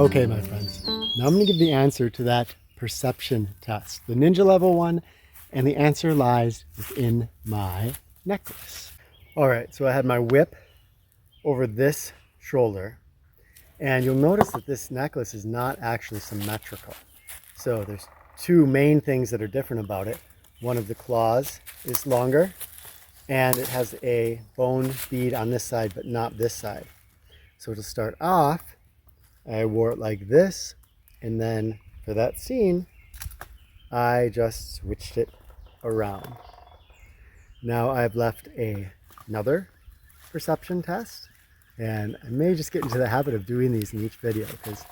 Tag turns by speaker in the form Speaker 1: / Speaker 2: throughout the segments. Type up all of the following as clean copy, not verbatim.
Speaker 1: Okay, my friends, now I'm going to give the answer to that perception test, the ninja level one, and the answer lies within my necklace. All right, so I had my whip over this shoulder, and you'll notice that this necklace is not actually symmetrical. So there's two main things that are different about it. One of the claws is longer, and it has a bone bead on this side, but not this side. So to start off, I wore it like this, and then for that scene, I just switched it around. Now I've left another perception test, and I may just get into the habit of doing these in each video because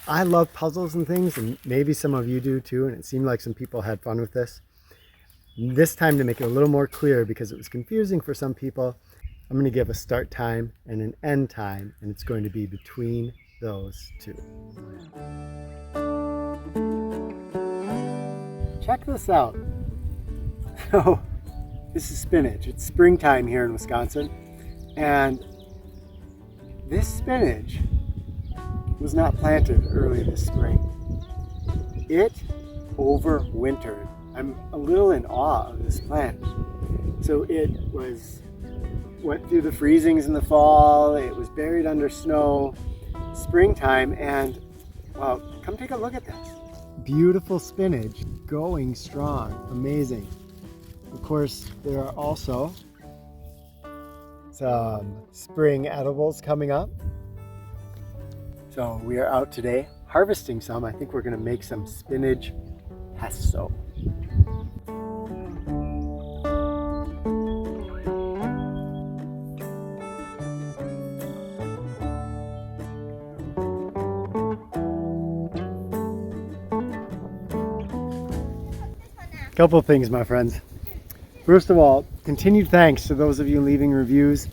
Speaker 1: I love puzzles and things, and maybe some of you do too, and it seemed like some people had fun with this. This time, to make it a little more clear, because it was confusing for some people, I'm going to give a start time and an end time, and it's going to be between those two. Check this out. So this is spinach. It's springtime here in Wisconsin, and this spinach was not planted early this spring. It overwintered. I'm a little in awe of this plant. So it went through the freezings in the fall, it was buried under snow, springtime, and well, come take a look at this. Beautiful spinach, going strong, amazing. Of course, there are also some spring edibles coming up. So we are out today harvesting some. I think we're gonna make some spinach pesto. Couple of things, my friends. First of all, continued thanks to those of you leaving reviews.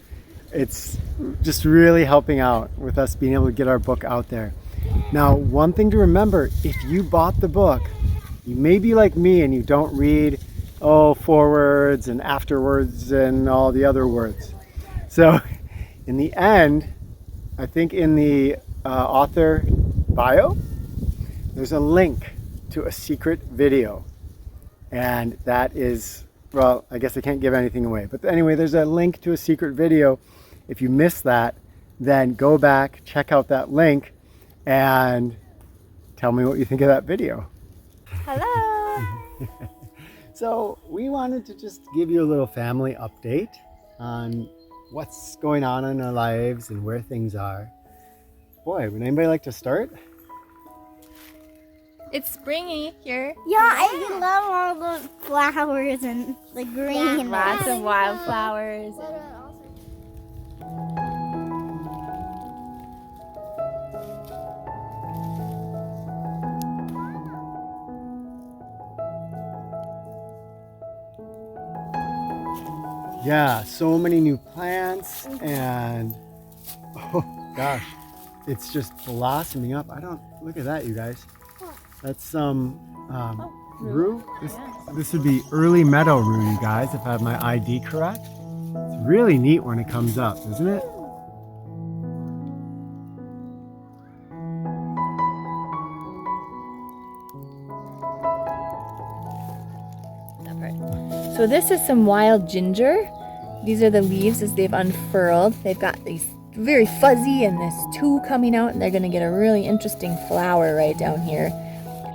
Speaker 1: It's just really helping out with us being able to get our book out there. Now, one thing to remember, if you bought the book, you may be like me and you don't read, forewords and afterwards and all the other words. So in the end, I think in the author bio, there's a link to a secret video. And that is, well, I guess I can't give anything away. But anyway, there's a link to a secret video. If you missed that, then go back, check out that link, and tell me what you think of that video.
Speaker 2: Hello!
Speaker 1: So we wanted to just give you a little family update on what's going on in our lives and where things are. Boy, would anybody like to start?
Speaker 2: It's springy here.
Speaker 3: Yeah, I love all the flowers and the green.
Speaker 2: Lots of wildflowers.
Speaker 1: Yeah, so many new plants, and oh gosh, it's just blossoming up. Look at that, you guys. That's some rue. This would be early meadow rue, you guys, if I have my ID correct. It's really neat when it comes up, isn't it?
Speaker 2: So this is some wild ginger. These are the leaves as they've unfurled. They've got these very fuzzy and this two coming out, and they're gonna get a really interesting flower right down here.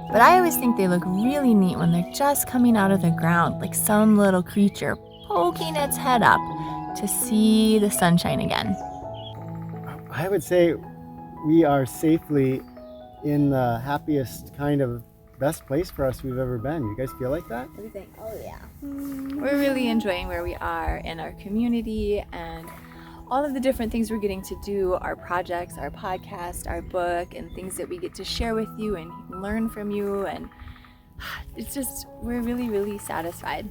Speaker 2: But I always think they look really neat when they're just coming out of the ground, like some little creature poking its head up to see the sunshine again.
Speaker 1: I would say we are safely in the happiest kind of best place for us we've ever been. You guys feel like that?
Speaker 2: What do you think?
Speaker 3: Oh yeah.
Speaker 2: We're really enjoying where we are in our community and all of the different things we're getting to do, our projects, our podcast, our book, and things that we get to share with you and learn from you. And it's just, we're really, really satisfied.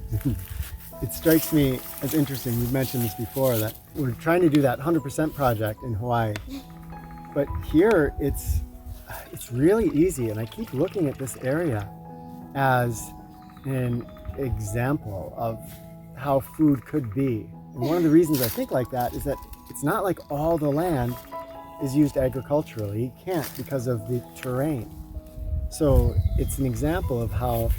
Speaker 1: It strikes me as interesting, we've mentioned this before, that we're trying to do that 100% project in Hawaii. But here it's really easy, and I keep looking at this area as an example of how food could be. And one of the reasons I think like that is that it's not like all the land is used agriculturally, you can't because of the terrain. So it's an example of how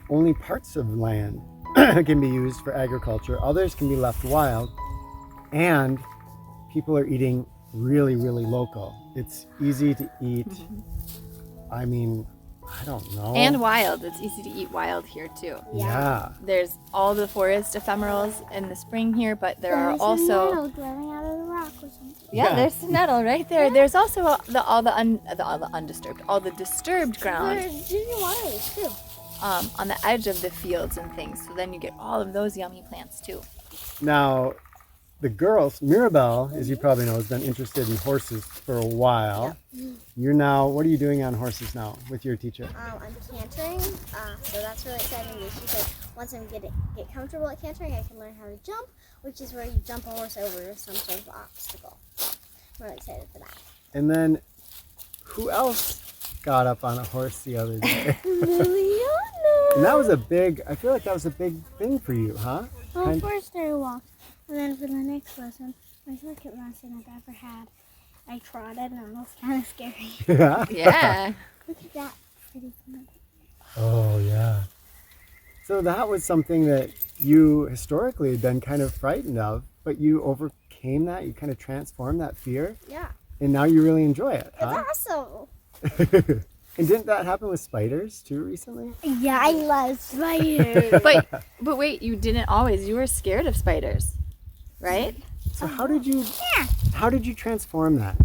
Speaker 1: only parts of land can be used for agriculture, others can be left wild, and people are eating really, really local. It's easy to eat. I mean, I don't know.
Speaker 2: And wild. It's easy to eat wild here too.
Speaker 1: Yeah.
Speaker 2: There's all the forest ephemerals in the spring here, but there
Speaker 3: There's
Speaker 2: are
Speaker 3: a
Speaker 2: also
Speaker 3: nettle growing out of the rock or something.
Speaker 2: yeah, there's the nettle right there. There's also all the disturbed ground
Speaker 3: There's ginger wild too.
Speaker 2: on the edge of the fields and things. So then you get all of those yummy plants too.
Speaker 1: Now, the girls, Mirabelle, as you probably know, has been interested in horses for a while. You're now, what are you doing on horses now with your teacher?
Speaker 3: I'm cantering, so that's really exciting. She said once I get comfortable at cantering, I can learn how to jump, which is where you jump a horse over some sort of obstacle. I'm really excited for that.
Speaker 1: And then, who else got up on a horse the other day?
Speaker 3: Liliana!
Speaker 1: And that was a big, I feel like that was a big thing for you, huh?
Speaker 3: Well, first I walked, and then for the next lesson, my second lesson I've ever had, I trotted, and it was kind of scary.
Speaker 1: Yeah.
Speaker 2: Yeah.
Speaker 3: Look at that pretty thing.
Speaker 1: Oh, yeah. So that was something that you historically had been kind of frightened of, but you overcame that, you kind of transformed that fear,
Speaker 3: Yeah.
Speaker 1: and now you really enjoy it, huh?
Speaker 3: It's awesome.
Speaker 1: And didn't that happen with spiders too recently?
Speaker 3: Yeah, I love spiders.
Speaker 2: But wait, you didn't always. You were scared of spiders, right?
Speaker 1: So how did you transform that?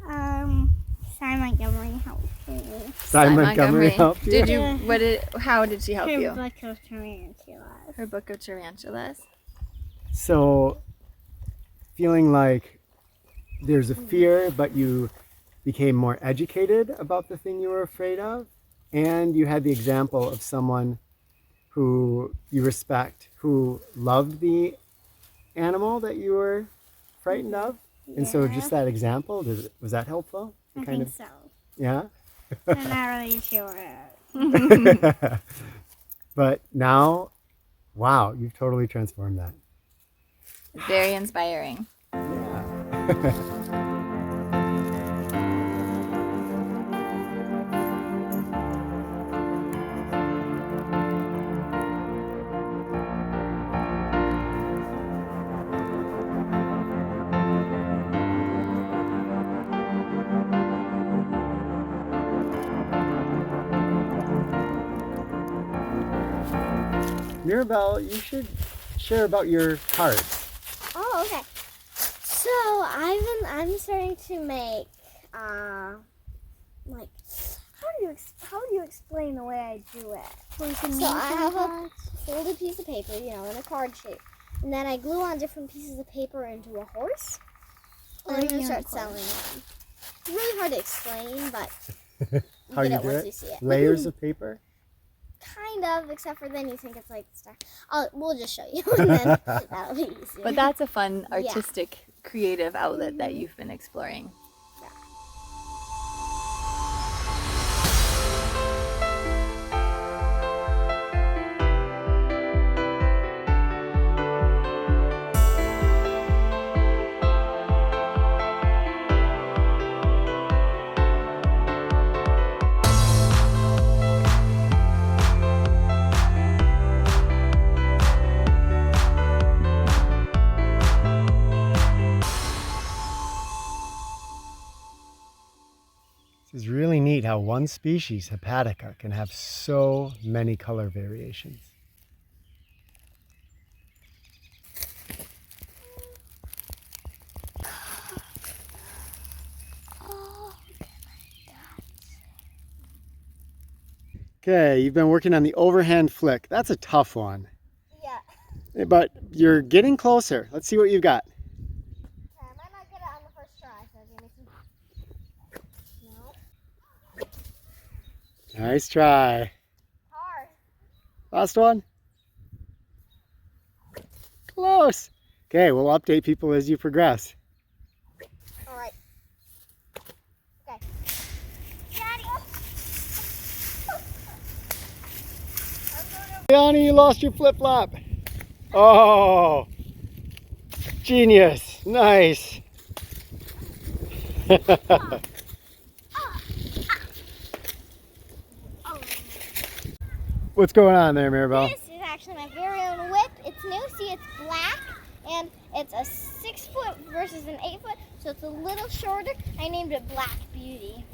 Speaker 3: Simon Montgomery helped me.
Speaker 1: Simon Montgomery helped you?
Speaker 2: Did you? How did she help
Speaker 3: Her
Speaker 2: you?
Speaker 3: book of tarantulas.
Speaker 2: Her book of tarantulas.
Speaker 1: So feeling like there's a fear, but you became more educated about the thing you were afraid of, and you had the example of someone who you respect, who loved the animal that you were frightened of. And so just that example, was that helpful?
Speaker 3: I think so.
Speaker 1: Yeah?
Speaker 3: I'm not really sure.
Speaker 1: But now, wow, you've totally transformed that.
Speaker 2: Very inspiring.
Speaker 1: Yeah. Mirabelle, you should share about your cards.
Speaker 3: Oh, okay. So I'm starting to make like how do you explain the way I do it? So I have a folded piece of paper, in a card shape, and then I glue on different pieces of paper into a horse, and I'm gonna start selling them. It's really hard to explain, but
Speaker 1: How you
Speaker 3: get it
Speaker 1: do
Speaker 3: once
Speaker 1: it?
Speaker 3: you see it.
Speaker 1: Layers of paper?
Speaker 3: Kind of, except for then you think it's like stuff. We'll just show you, and then that'll be easier.
Speaker 2: But that's a fun, artistic, creative outlet that you've been exploring.
Speaker 1: It's really neat how one species, Hepatica, can have so many color variations. Okay, you've been working on the overhand flick. That's a tough one.
Speaker 3: Yeah.
Speaker 1: But you're getting closer. Let's see what you've got.
Speaker 3: I might not get it on the first try, so give me some. No.
Speaker 1: Nice try.
Speaker 3: Hard.
Speaker 1: Last one. Close. Okay, we'll update people as you progress.
Speaker 3: All right. Okay. Daddy.
Speaker 1: Yanni, you lost your flip-flop. Oh, genius. Nice. What's going on there, Maribel?
Speaker 3: This is actually my very own whip. It's new. See, it's black, and it's a 6 foot versus an 8 foot, so it's a little shorter. I named it Black Beauty.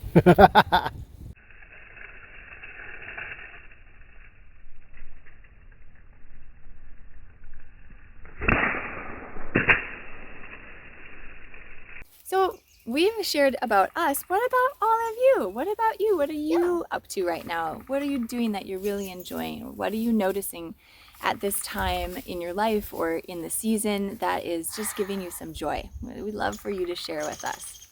Speaker 2: So we've shared about us. What about all of you? What about you? What are you up to right now? What are you doing that you're really enjoying? What are you noticing at this time in your life or in the season that is just giving you some joy? We'd love for you to share with us.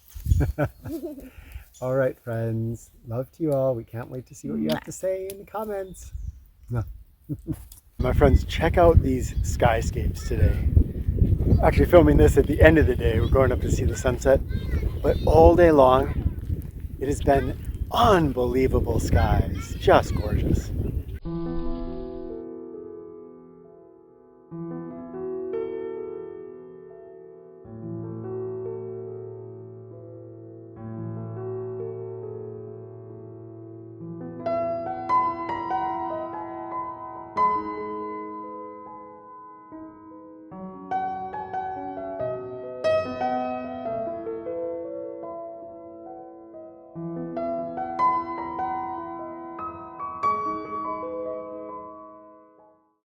Speaker 1: All right, friends. Love to you all. We can't wait to see what you have to say in the comments. My friends, check out these skyscapes today. Actually filming this at the end of the day. We're going up to see the sunset. But all day long, it has been unbelievable skies. Just gorgeous.